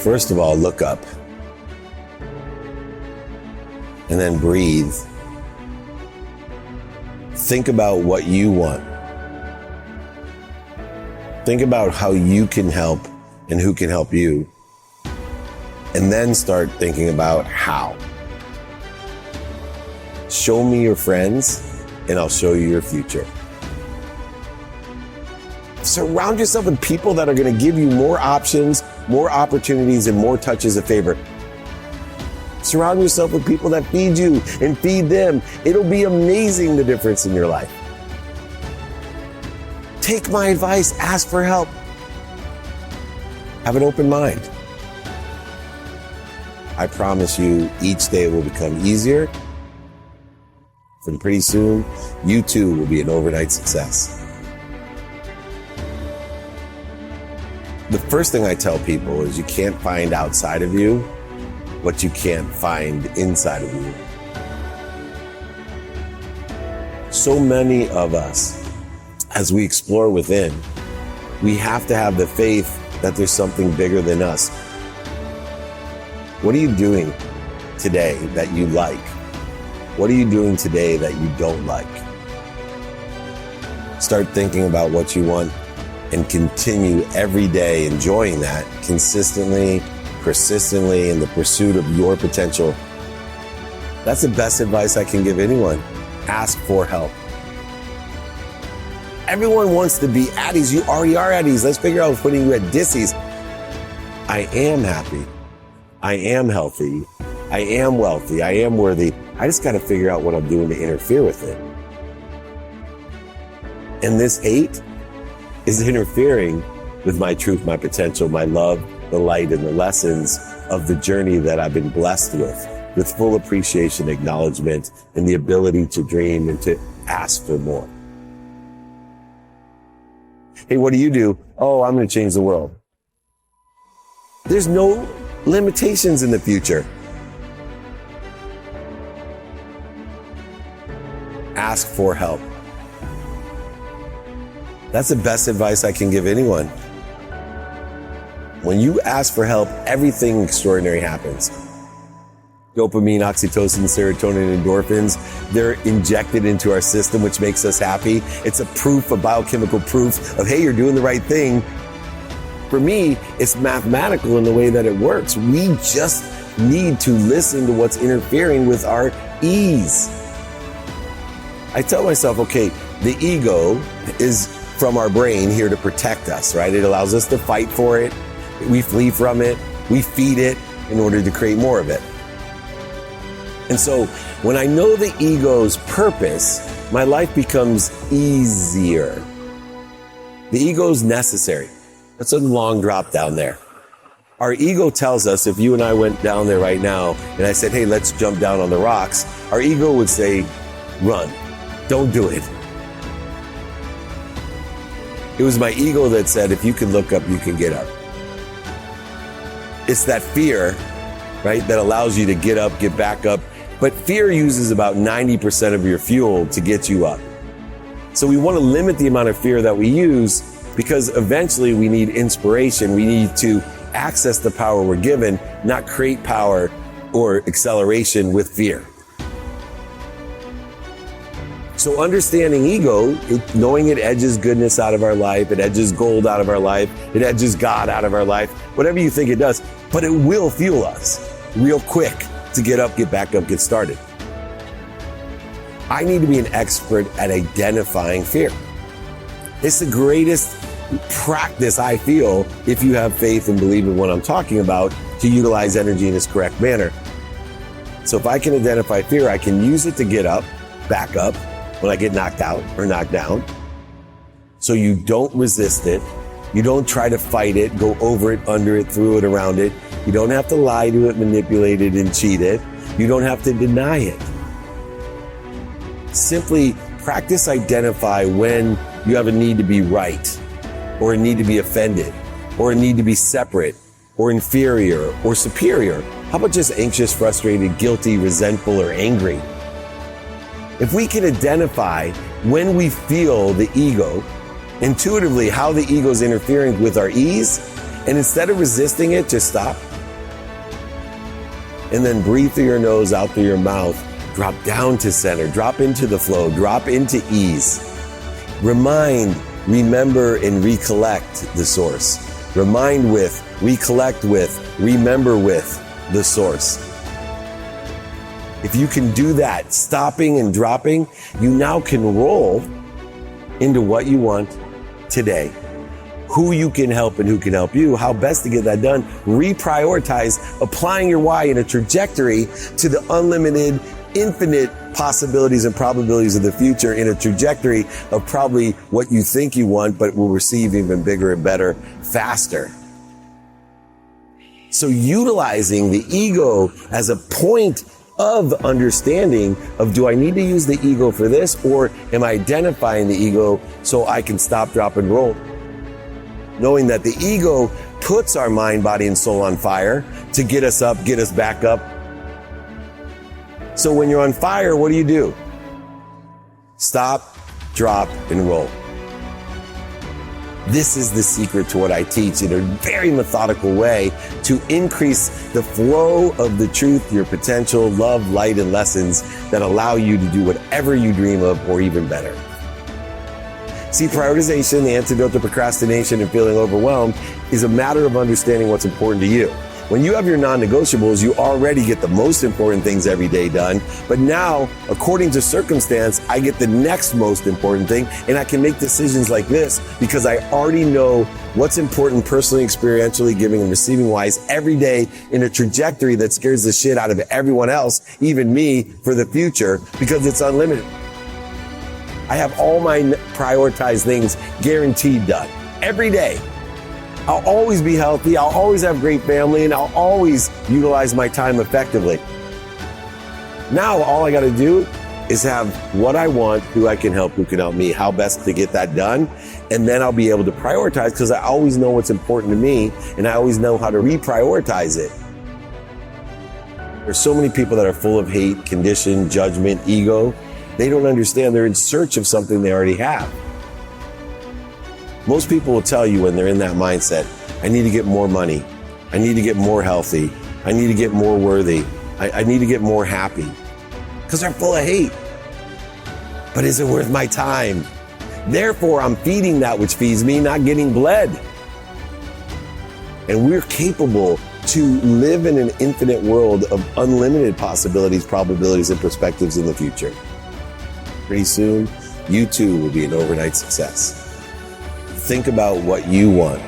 First of all, look up. And then breathe. Think about what you want. Think about how you can help and who can help you. And then start thinking about how. Show me your friends and I'll show you your future. Surround yourself with people that are going to give you more options, more opportunities, and more touches of favor. Surround yourself with people that feed you and feed them. It'll be amazing, the difference in your life. Take my advice, ask for help. Have an open mind. I promise you, each day will become easier. And pretty soon, you too will be an overnight success. The first thing I tell people is you can't find outside of you what you can't find inside of you. So many of us, as we explore within, we have to have the faith that there's something bigger than us. What are you doing today that you like? What are you doing today that you don't like? Start thinking about what you want and continue every day enjoying that consistently, persistently in the pursuit of your potential. That's the best advice I can give anyone. Ask for help. Everyone wants to be Addies. You already are Addies. Let's figure out putting you at Dissies. I am happy. I am healthy. I am wealthy. I am worthy. I just got to figure out what I'm doing to interfere with it. And this hate is interfering with my truth, my potential, my love, the light, and the lessons of the journey that I've been blessed with full appreciation, acknowledgement, and the ability to dream and to ask for more. Hey, what do? Oh, I'm going to change the world. There's no limitations in the future. Ask for help. That's the best advice I can give anyone. When you ask for help, everything extraordinary happens. Dopamine, oxytocin, serotonin, endorphins, they're injected into our system, which makes us happy. It's a biochemical proof of, hey, you're doing the right thing. For me, it's mathematical in the way that it works. We just need to listen to what's interfering with our ease. I tell myself, okay, the ego is from our brain here to protect us, right? It allows us to fight for it. We flee from it. We feed it in order to create more of it. And so when I know the ego's purpose, my life becomes easier. The ego's necessary. That's a long drop down there. Our ego tells us, if you and I went down there right now and I said, hey, let's jump down on the rocks, our ego would say, run. Don't do it. It was my ego that said, if you can look up, you can get up. It's that fear, right, that allows you to get up, get back up. But fear uses about 90% of your fuel to get you up. So we want to limit the amount of fear that we use because eventually we need inspiration. We need to access the power we're given, not create power or acceleration with fear. So understanding ego, knowing it edges goodness out of our life, it edges gold out of our life, it edges God out of our life, whatever you think it does, but it will fuel us real quick to get up, get back up, get started. I need to be an expert at identifying fear. It's the greatest practice I feel if you have faith and believe in what I'm talking about to utilize energy in its correct manner. So if I can identify fear, I can use it to get up, back up, when I get knocked out or knocked down. So you don't resist it. You don't try to fight it, go over it, under it, through it, around it. You don't have to lie to it, manipulate it, and cheat it. You don't have to deny it. Simply practice identify when you have a need to be right, or a need to be offended, or a need to be separate, or inferior, or superior. How about just anxious, frustrated, guilty, resentful, or angry? If we can identify when we feel the ego, intuitively how the ego is interfering with our ease, and instead of resisting it, just stop and then breathe through your nose, out through your mouth. Drop down to center, drop into the flow, drop into ease. Remind, remember, and recollect the source. Remind with, recollect with, remember with the source. If you can do that, stopping and dropping, you now can roll into what you want today, who you can help and who can help you, how best to get that done, reprioritize, applying your why in a trajectory to the unlimited, infinite possibilities and probabilities of the future in a trajectory of probably what you think you want, but will receive even bigger and better, faster. So utilizing the ego as a point of understanding of, do I need to use the ego for this, or am I identifying the ego so I can stop, drop, and roll? Knowing that the ego puts our mind, body, and soul on fire to get us up, get us back up. So when you're on fire, what do? Stop, drop, and roll. This is the secret to what I teach in a very methodical way to increase the flow of the truth, your potential, love, light, and lessons that allow you to do whatever you dream of, or even better. See, prioritization, the antidote to procrastination and feeling overwhelmed, is a matter of understanding what's important to you. When you have your non-negotiables, you already get the most important things every day done. But now, according to circumstance, I get the next most important thing, and I can make decisions like this because I already know what's important personally, experientially, giving and receiving wise every day in a trajectory that scares the shit out of everyone else, even me, for the future, because it's unlimited. I have all my prioritized things guaranteed done every day. I'll always be healthy, I'll always have great family, and I'll always utilize my time effectively. Now, all I got to do is have what I want, who I can help, who can help me, how best to get that done. And then I'll be able to prioritize because I always know what's important to me, and I always know how to reprioritize it. There's so many people that are full of hate, condition, judgment, ego. They don't understand they're in search of something they already have. Most people will tell you when they're in that mindset, I need to get more money. I need to get more healthy. I need to get more worthy. I need to get more happy. Because they're full of hate. But is it worth my time? Therefore, I'm feeding that which feeds me, not getting bled. And we're capable to live in an infinite world of unlimited possibilities, probabilities, and perspectives in the future. Pretty soon, you too will be an overnight success. Think about what you want.